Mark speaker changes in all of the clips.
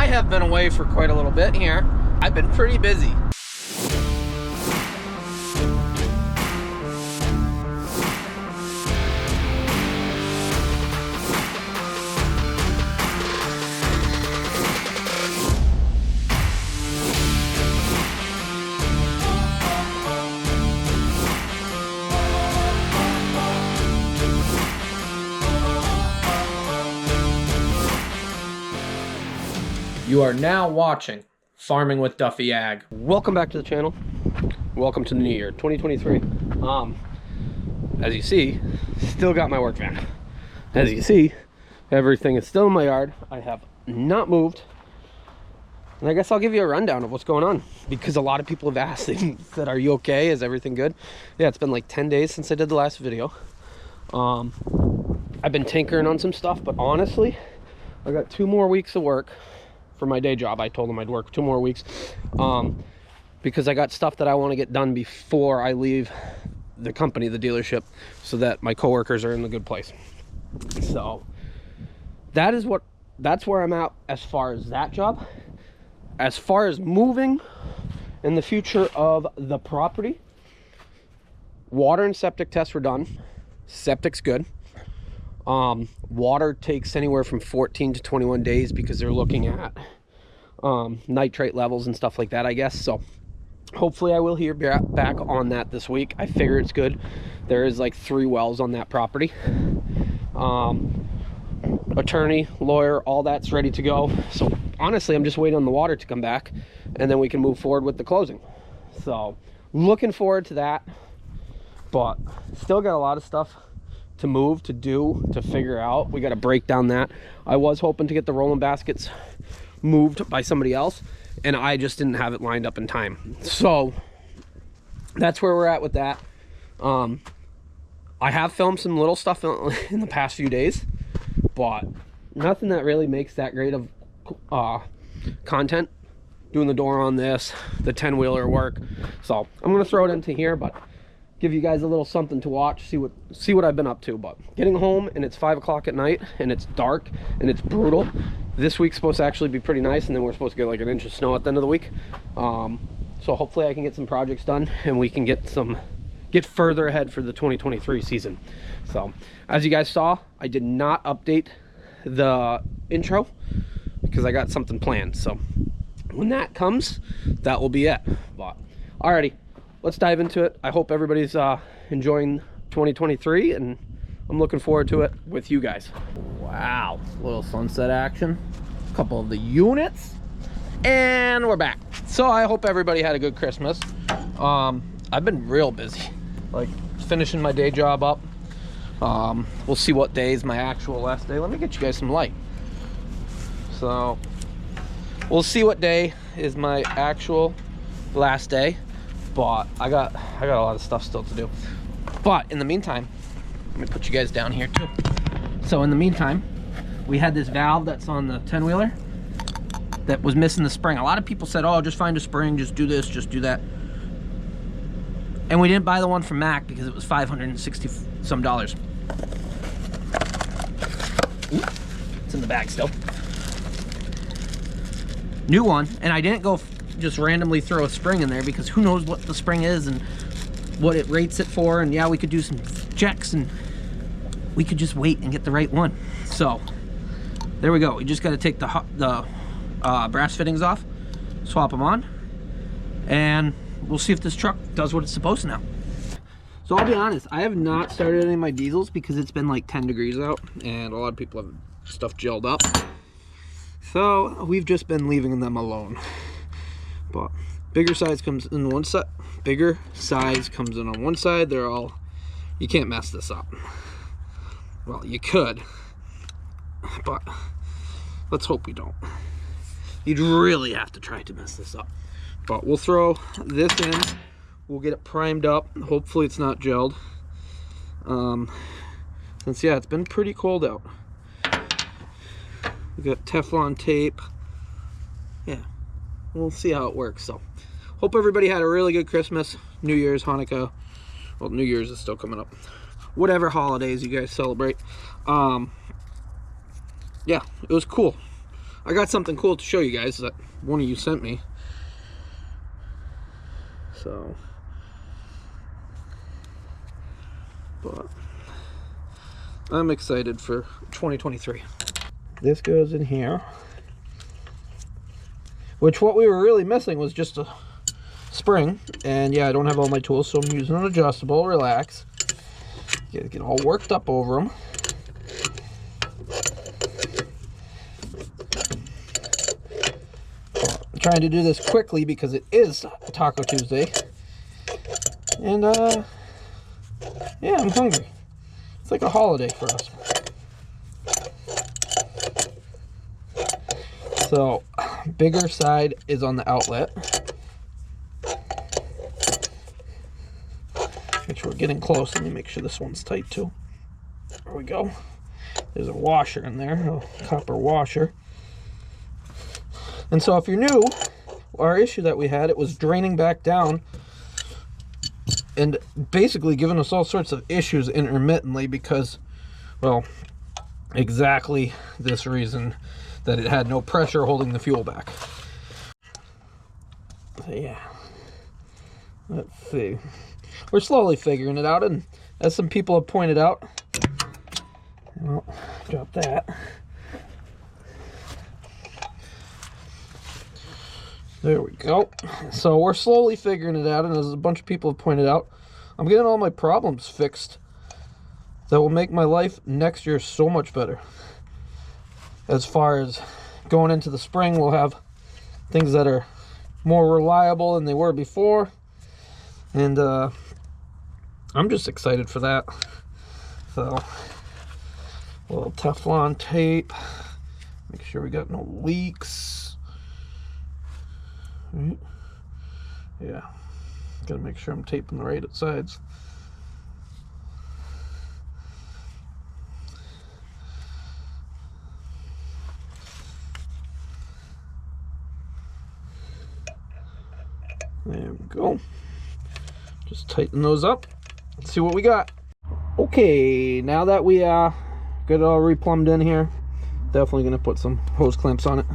Speaker 1: have been away for quite a little bit here. I've been pretty busy. You are now watching Farming with Duffy Ag. Welcome back to the channel. Welcome to the new year, 2023. As you see, still got my work van. As you see, everything is still in my yard. I have not moved. And I guess I'll give you a rundown of what's going on, because a lot of people have asked and said, are you okay? Is everything good? Yeah, it's been like 10 days since I did the last video. I've been tinkering on some stuff, but honestly, I got 2 more weeks of work for my day job. I told them I'd work 2 more weeks because I got stuff that I want to get done before I leave the company, the dealership, so that my coworkers are in a good place. So that's where I'm at as far as that job. As far as moving in the future of the property, water and septic tests were done. Septic's good. Water takes anywhere from 14 to 21 days because they're looking at nitrate levels and stuff like that, I guess. So hopefully I will hear back on that this week. I figure it's good. There is like 3 wells on that property. Attorney, lawyer, all that's ready to go. So honestly, I'm just waiting on the water to come back, and then we can move forward with the closing. So looking forward to that, but still got a lot of stuff to move, to do, to figure out. We got to break down that. I was hoping to get the rolling baskets moved by somebody else, and I just didn't have it lined up in time. So that's where we're at with that. I have filmed some little stuff in the past few days, but nothing that really makes that great of content. Doing the door on this, the 10-wheeler work. So I'm going to throw it into here, but give you guys a little something to watch, see what I've been up to. But getting home and it's 5 o'clock at night and it's dark and it's brutal. This week's supposed to actually be pretty nice, and then we're supposed to get like an inch of snow at the end of the week. So hopefully I can get some projects done and we can get further ahead for the 2023 season. So as you guys saw, I did not update the intro because I got something planned. So when that comes, that will be it. But alrighty, let's dive into it. I hope everybody's enjoying 2023, and I'm looking forward to it with you guys. Wow, little sunset action, a couple of the units, and we're back. So I hope everybody had a good Christmas. I've been real busy, like finishing my day job up. We'll see what day is my actual last day. Let me get you guys some light. So we'll see what day is my actual last day. But I got a lot of stuff still to do. But in the meantime, let me put you guys down here too. So in the meantime, we had this valve that's on the 10-wheeler that was missing the spring. A lot of people said, oh, just find a spring, just do this, just do that. And we didn't buy the one from Mac because it was $560 some. Ooh, it's in the bag still. New one, and I didn't go just randomly throw a spring in there because who knows what the spring is and what it rates it for. And yeah, we could do some checks and we could just wait and get the right one. So there we go. We just got to take the brass fittings off, swap them on, and we'll see if this truck does what it's supposed to now. So I'll be honest, I have not started any of my diesels because it's been like 10 degrees out and a lot of people have stuff gelled up. So we've just been leaving them alone. But bigger size comes in one side. Bigger size comes in on one side. They're all, you can't mess this up. Well, you could, but let's hope we don't. You'd really have to try to mess this up. But we'll throw this in. We'll get it primed up. Hopefully it's not gelled. Since yeah, it's been pretty cold out. We got Teflon tape. Yeah, we'll see how it works. So hope everybody had a really good Christmas, New Year's, Hanukkah. Well, New Year's is still coming up. Whatever holidays you guys celebrate. Yeah, it was cool. I got something cool to show you guys that one of you sent me. So, but I'm excited for 2023. This goes in here, which what we were really missing was just a spring. And yeah, I don't have all my tools, so I'm using an adjustable. Relax. Get all worked up over them. I'm trying to do this quickly because it is Taco Tuesday. And yeah, I'm hungry. It's like a holiday for us. So, bigger side is on the outlet, which we're getting close. Let me make sure this one's tight too. There we go. There's a washer in there, a copper washer. And so if you're new, our issue that we had, it was draining back down and basically giving us all sorts of issues intermittently because, well, exactly this reason, that it had no pressure holding the fuel back. So yeah, let's see. We're slowly figuring it out, and as some people have pointed out, well, drop that. There we go. So we're slowly figuring it out, and as a bunch of people have pointed out, I'm getting all my problems fixed that will make my life next year so much better. As far as going into the spring, we'll have things that are more reliable than they were before. And I'm just excited for that. So, a little Teflon tape. Make sure we got no leaks. Right. Yeah. Gotta make sure I'm taping the right sides. There we go. Just tighten those up. Let's see what we got. Okay, now that we got it all replumbed in here, definitely gonna put some hose clamps on it.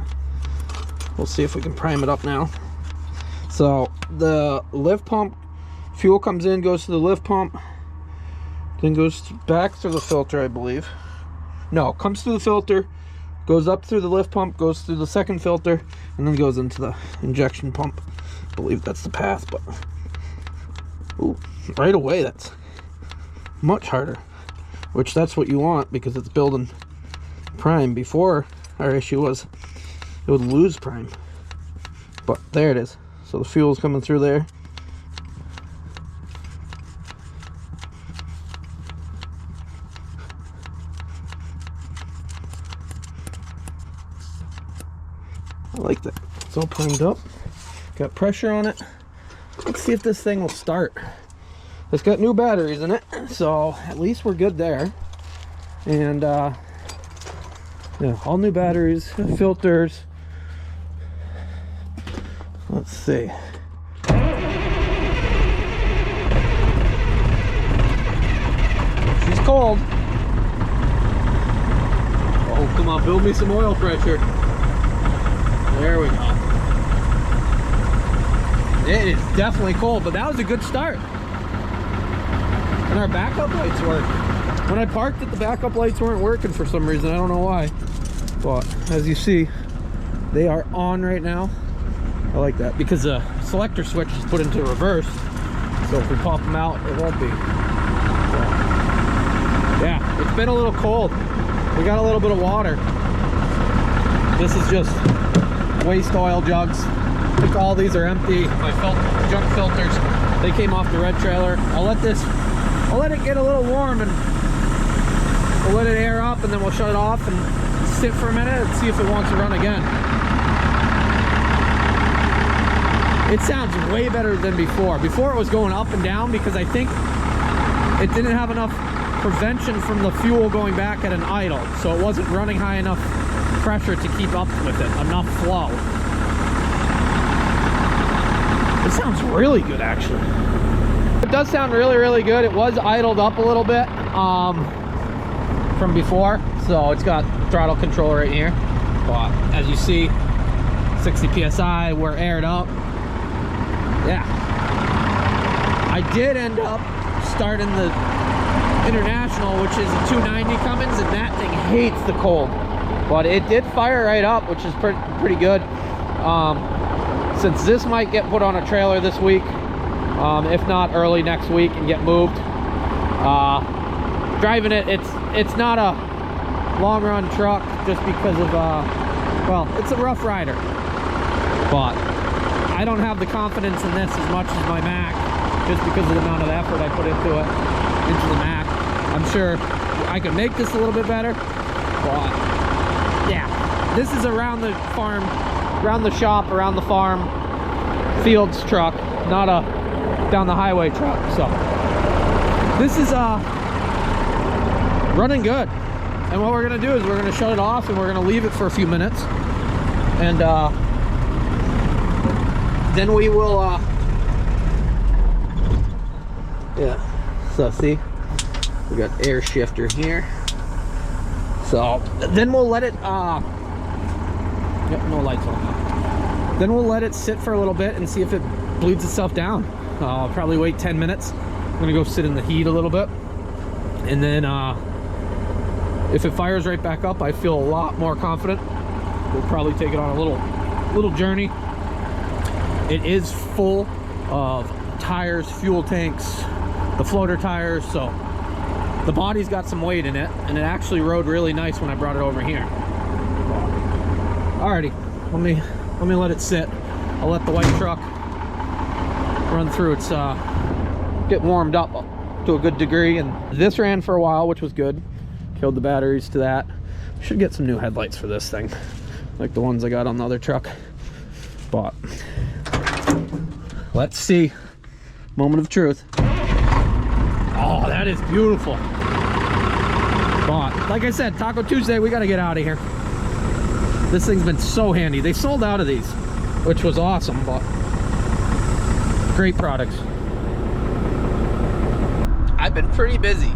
Speaker 1: We'll see if we can prime it up now. So the lift pump, fuel comes in, goes to the lift pump, then goes back through the filter, I believe. No, comes through the filter, goes up through the lift pump, goes through the second filter, and then goes into the injection pump. I believe that's the path, but ooh, right away that's much harder, which that's what you want because it's building prime. Before, our issue was it would lose prime, but there it is. So the fuel's coming through there. I like that. It's all primed up. Got pressure on it. Let's see if this thing will start. It's got new batteries in it, so at least we're good there. And yeah, all new batteries, filters. Let's see. She's cold. Oh, come on, build me some oil pressure. There we go. It is definitely cold, but that was a good start. And our backup lights work. When I parked it, the backup lights weren't working for some reason. I don't know why. But as you see, they are on right now. I like that because the selector switch is put into reverse. So if we pop them out, it won't be. So, yeah, it's been a little cold. We got a little bit of water. This is just waste oil jugs. I think all these are empty. My junk filters, they came off the red trailer. I'll let it get a little warm and we'll let it air up, and then we'll shut it off and sit for a minute and see if it wants to run again. It sounds way better than before. Before it was going up and down because I think it didn't have enough prevention from the fuel going back at an idle, so it wasn't running high enough pressure to keep up with it, enough flow. It sounds really good, actually. It does sound really, really good. It was idled up a little bit from before, so it's got throttle control right here. But as you see, 60 psi, we're aired up. Yeah, I did end up starting the International, which is a 290 Cummins, and that thing hates the cold, but it did fire right up, which is pretty good. Since this might get put on a trailer this week, if not early next week, and get moved, driving it, it's not a long run truck just because of well, it's a rough rider, but I don't have the confidence in this as much as my Mac, just because of the amount of effort I put into it, into the Mac. I'm sure I could make this a little bit better, but yeah, this is around the farm, around the shop, around the farm fields truck, not a down the highway truck. So this is running good. And what we're gonna do is we're gonna shut it off and we're gonna leave it for a few minutes, and then we will yeah, so see, we got air shifter here, so then we'll let it yep, no lights on. Then we'll let it sit for a little bit and see if it bleeds itself down. I'll probably wait 10 minutes. I'm gonna go sit in the heat a little bit, and then if it fires right back up, I feel a lot more confident. We'll probably take it on a little journey. It is full of tires, fuel tanks, the floater tires, so the body's got some weight in it, and it actually rode really nice when I brought it over here. Alrighty, let me let it sit. I'll let the white truck run through its get warmed up to a good degree, and this ran for a while, which was good. Killed the batteries to that. Should get some new headlights for this thing, like the ones I got on the other truck. But let's see. Moment of truth. Oh, that is beautiful. But like I said, Taco Tuesday, we got to get out of here. This thing's been so handy. They sold out of these, which was awesome, but great products. I've been pretty busy,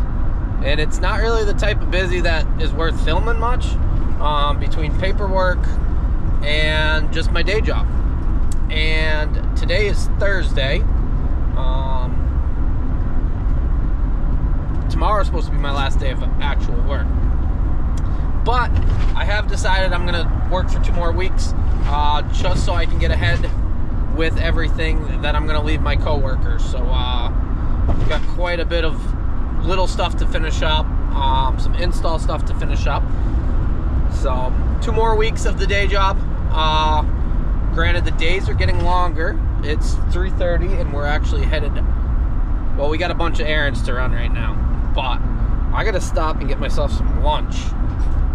Speaker 1: and it's not really the type of busy that is worth filming much, between paperwork and just my day job. And today is Thursday. Tomorrow is supposed to be my last day of actual work, but I have decided I'm gonna work for 2 more weeks, just so I can get ahead with everything that I'm gonna leave my coworkers. So I've got quite a bit of little stuff to finish up, some install stuff to finish up. So 2 more weeks of the day job. Granted, the days are getting longer. It's 3:30 and we're actually headed, well, we got a bunch of errands to run right now, but I gotta stop and get myself some lunch.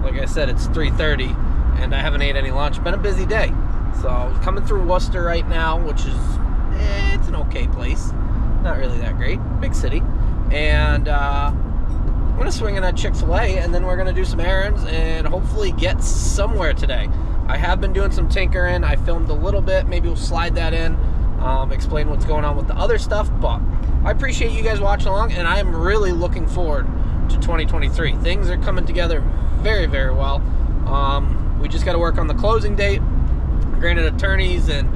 Speaker 1: Like I said, it's 3:30 and I haven't ate any lunch. Been a busy day. So coming through Worcester right now, which is, it's an okay place. Not really that great, big city. And I'm gonna swing in at Chick-fil-A, and then we're gonna do some errands and hopefully get somewhere today. I have been doing some tinkering. I filmed a little bit. Maybe we'll slide that in, explain what's going on with the other stuff. But I appreciate you guys watching along, and I am really looking forward to 2023. Things are coming together very, very well. We just got to work on the closing date. Granted, attorneys and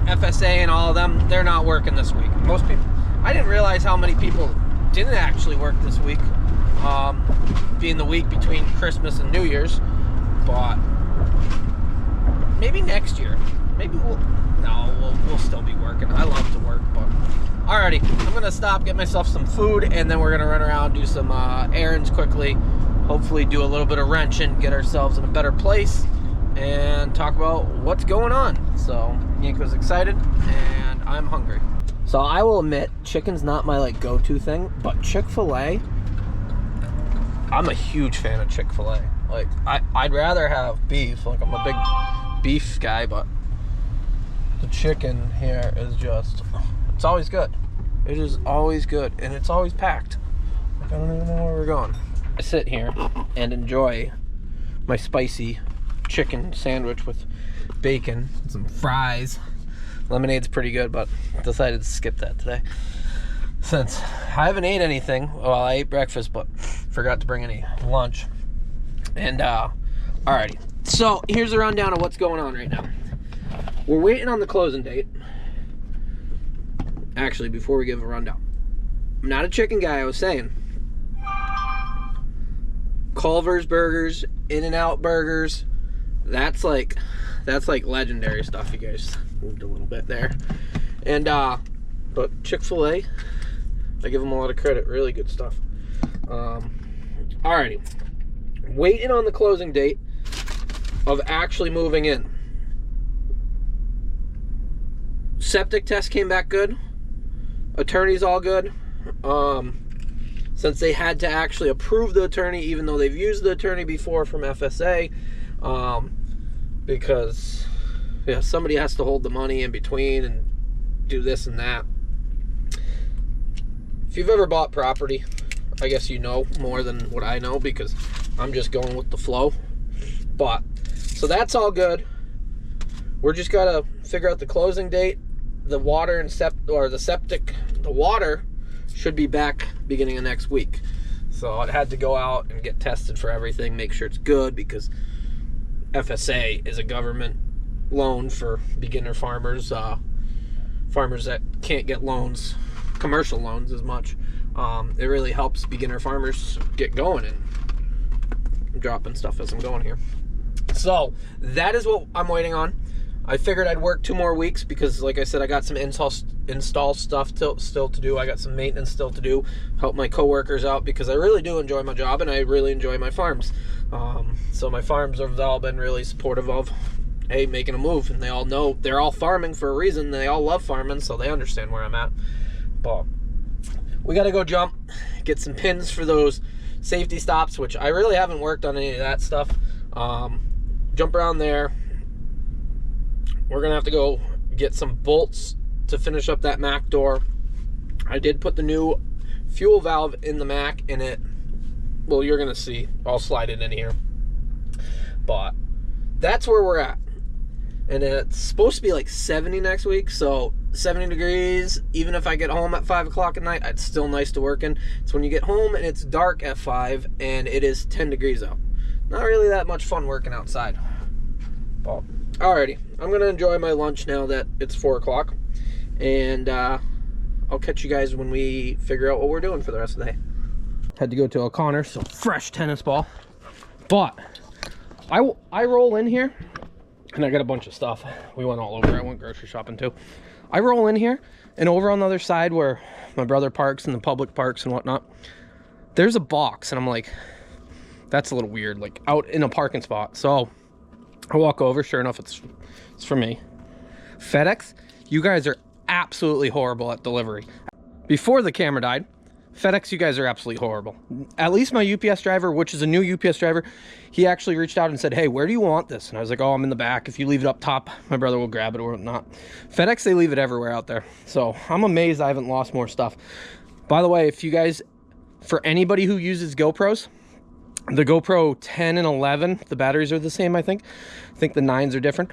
Speaker 1: FSA and all of them, they're not working this week. Most people, I didn't realize how many people didn't actually work this week, being the week between Christmas and New Year's. But maybe next year, maybe we'll still be working. I love to work. But alrighty, I'm gonna stop, get myself some food, and then we're gonna run around, do some errands quickly, hopefully do a little bit of wrenching, get ourselves in a better place, and talk about what's going on. So Yanko's excited and I'm hungry. So I will admit, chicken's not my like go-to thing, but Chick-fil-A, I'm a huge fan of Chick-fil-A. Like I'd rather have beef. Like I'm a big beef guy, but the chicken here is just, it's always good. It is always good, and it's always packed. Like I don't even know where we're going. I sit here and enjoy my spicy chicken sandwich with bacon and some fries. Lemonade's pretty good, but decided to skip that today since I haven't ate anything. Well, I ate breakfast, but forgot to bring any lunch. And alrighty, So here's the rundown of what's going on right now. We're waiting on the closing date. Actually, before we give a rundown, I'm not a chicken guy. I was saying Culver's burgers, In-N-Out burgers, that's like legendary stuff. You guys moved a little bit there. And but Chick-fil-A, I give them a lot of credit. Really good stuff. Alrighty, waiting on the closing date of actually moving in. Septic test came back good. Attorney's all good. Since they had to actually approve the attorney, even though they've used the attorney before from FSA, because yeah, somebody has to hold the money in between and do this and that. If you've ever bought property, I guess you know more than what I know, because I'm just going with the flow. But so that's all good. We're just gotta figure out the closing date. The water and the water should be back beginning of next week. So it had to go out and get tested for everything, make sure it's good, because FSA is a government loan for beginner farmers, farmers that can't get loans, commercial loans as much. It really helps beginner farmers get going, and I'm dropping stuff as I'm going here. So that is what I'm waiting on. I figured I'd work 2 more weeks because, like I said, I got some install stuff still to do. I got some maintenance still to do, help my coworkers out, because I really do enjoy my job and I really enjoy my farms. So my farms have all been really supportive of, hey, making a move, and they all know they're all farming for a reason. They all love farming, so they understand where I'm at. But we got to go jump, get some pins for those safety stops, which I really haven't worked on any of that stuff. Jump around there. We're gonna have to go get some bolts to finish up that Mac door. I did put the new fuel valve in the Mac, and it, well, you're gonna see, I'll slide it in here. But that's where we're at. And it's supposed to be like 70 next week, so 70 degrees. Even if I get home at 5 o'clock at night, it's still nice to work in. It's when you get home and it's dark at 5 and it is 10 degrees out. Not really that much fun working outside. But alrighty, I'm gonna enjoy my lunch now that it's 4 o'clock, and I'll catch you guys when we figure out what we're doing for the rest of the day. Had to go to O'Connor, so fresh tennis ball. But I roll in here, and I got a bunch of stuff. We went all over. I went grocery shopping too. I roll in here, and over on the other side where my brother parks and the public parks and whatnot, there's a box, and I'm like, that's a little weird, like out in a parking spot. So I walk over, sure enough, it's for me. FedEx, you guys are absolutely horrible at delivery. Before the camera died, FedEx, you guys are absolutely horrible. At least my UPS driver, which is a new UPS driver, he actually reached out and said, hey, where do you want this? And I was like, oh, I'm in the back. If you leave it up top, my brother will grab it or not. FedEx, they leave it everywhere out there. So I'm amazed I haven't lost more stuff. By the way, if you guys, for anybody who uses GoPros, the GoPro 10 and 11, the batteries are the same, I think. I think the 9s are different.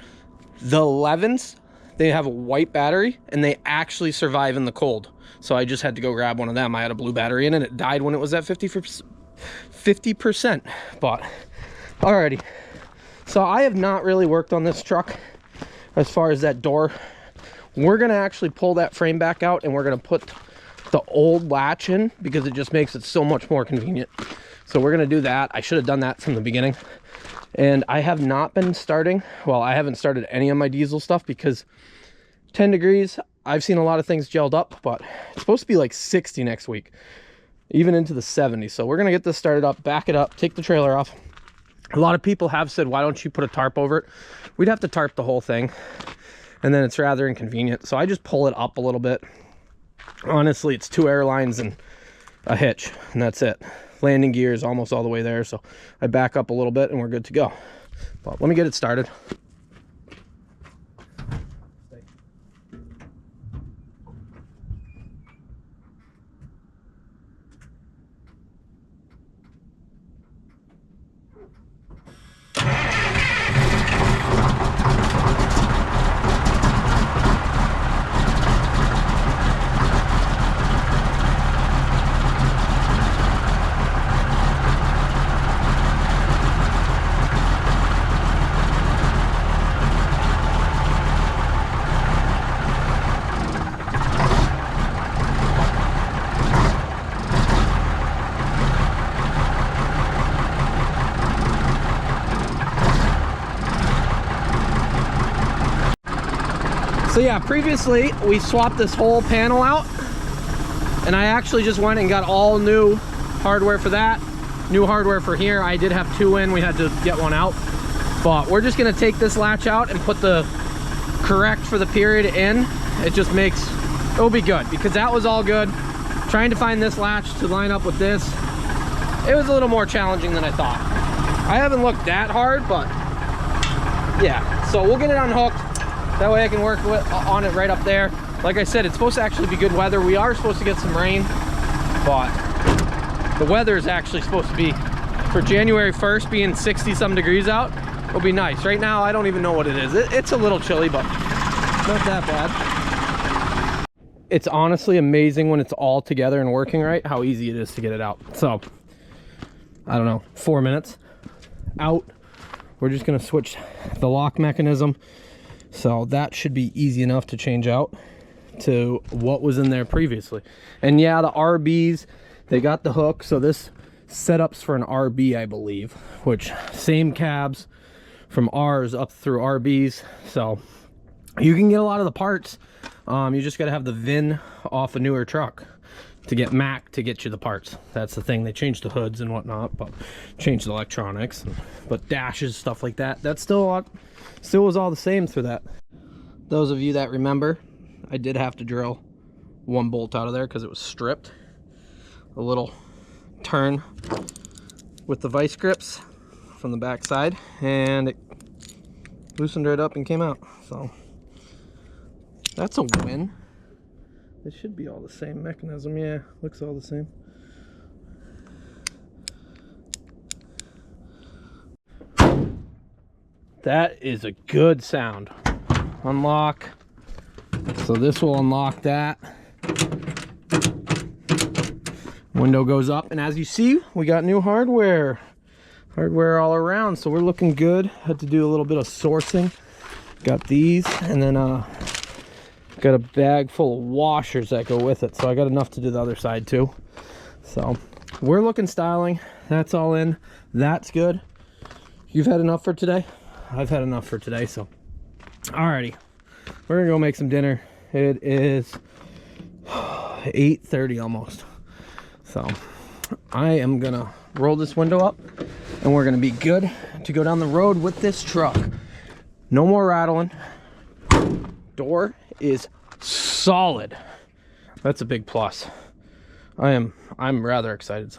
Speaker 1: The 11s, they have a white battery, and they actually survive in the cold. So I just had to go grab one of them. I had a blue battery in it. It died when it was at 50%. But, alrighty. So I have not really worked on this truck as far as that door. We're going to actually pull that frame back out, and we're going to put the old latch in, because it just makes it so much more convenient. So we're going to do that. I should have done that from the beginning. And I have not been starting, well, I haven't started any of my diesel stuff because 10 degrees, I've seen a lot of things gelled up, but it's supposed to be like 60 next week, even into the 70s. So we're going to get this started up, back it up, take the trailer off. A lot of people have said, why don't you put a tarp over it? We'd have to tarp the whole thing, and then it's rather inconvenient. So I just pull it up a little bit. Honestly, it's 2 airlines and a hitch, and that's it. Landing gear is almost all the way there, so I back up a little bit and we're good to go. But let me get it started. So yeah, previously we swapped this whole panel out, and I actually just went and got all new hardware for that. New hardware for here. I did have 2 in, we had to get one out. But we're just gonna take this latch out and put the correct for the period in. It just makes, it'll be good, because that was all good. Trying to find this latch to line up with this, it was a little more challenging than I thought. I haven't looked that hard, but yeah. So we'll get it unhooked. That way I can work on it right up there. Like I said, it's supposed to actually be good weather. We are supposed to get some rain, but the weather is actually supposed to be, for January 1st being 60 some degrees out, it'll be nice. Right now, I don't even know what it is. It's a little chilly, but not that bad. It's honestly amazing when it's all together and working right, how easy it is to get it out. So, I don't know, 4 minutes out. We're just gonna switch the lock mechanism. So that should be easy enough to change out to what was in there previously. And yeah, the RBs, they got the hook. So this setup's for an RB, I believe, which same cabs from R's up through RBs. So you can get a lot of the parts. You just got to have the VIN off a newer truck to get Mac to get you the parts. That's the thing. They changed the hoods and whatnot, but changed the electronics, but dashes, stuff like that. That's still a lot, still was all the same through that. Those of you that remember, I did have to drill 1 bolt out of there because it was stripped. A little turn with the vice grips from the back side, and it loosened right up and came out. So that's a win. It should be all the same mechanism. Yeah, looks all the same. That is a good sound. Unlock. So this will unlock that. Window goes up, and as you see, we got new hardware. Hardware all around, so we're looking good. Had to do a little bit of sourcing. Got these, and then got a bag full of washers that go with it, so I got enough to do the other side too. So we're looking styling. That's all in. That's good. You've had enough for today? I've had enough for today. So alrighty, we're gonna go make some dinner. It is 8:30 almost, so I am gonna roll this window up and we're gonna be good to go down the road with this truck. No more rattling. Door is solid. That's a big plus. I'm rather excited.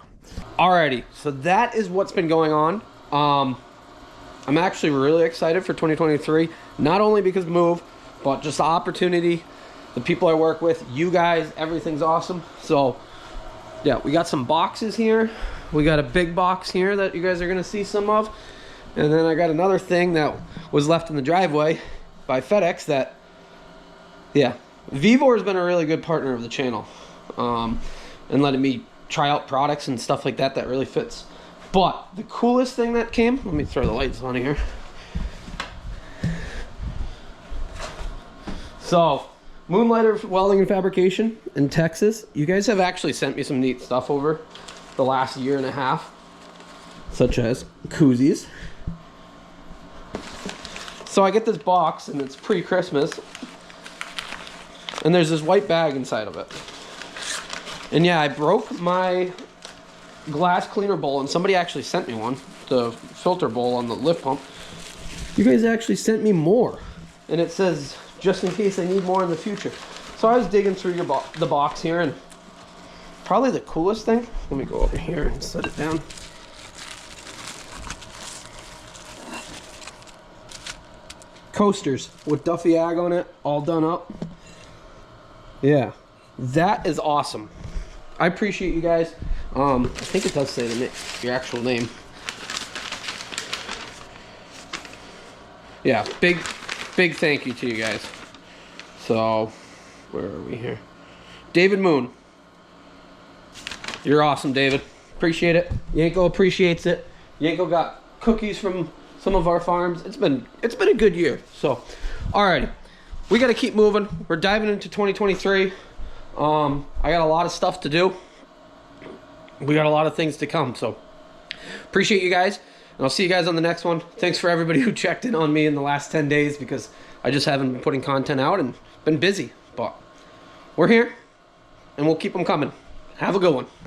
Speaker 1: Alrighty, so that is what's been going on. I'm actually really excited for 2023, not only because move, but just the opportunity, the people I work with, you guys, everything's awesome. So yeah, we got some boxes here. We got a big box here that you guys are gonna see some of, and then I got another thing that was left in the driveway by FedEx that, yeah, Vivor has been a really good partner of the channel, and letting me try out products and stuff like that really fits. But the coolest thing that came, let me throw the lights on here. So, Moonlighter Welding and Fabrication in Texas. You guys have actually sent me some neat stuff over the last year and a half, such as koozies. So I get this box, and it's pre-Christmas, and there's this white bag inside of it. And yeah, I broke my glass cleaner bowl, and somebody actually sent me one, the filter bowl on the lift pump. You guys actually sent me more, and it says just in case I need more in the future. So I was digging through the box here, and probably the coolest thing, let me go over here and set it down. Coasters with Duffy Ag on it, all done up. Yeah, that is awesome. I appreciate you guys. I think it does say your actual name. Yeah, big thank you to you guys. So, where are we here? David Moon. You're awesome, David. Appreciate it. Yanko appreciates it. Yanko got cookies from some of our farms. It's been a good year. So, alrighty. We gotta keep moving. We're diving into 2023. I got a lot of stuff to do. We got a lot of things to come, so appreciate you guys, and I'll see you guys on the next one. Thanks for everybody who checked in on me in the last 10 days, because I just haven't been putting content out and been busy, but we're here and we'll keep them coming. Have a good one.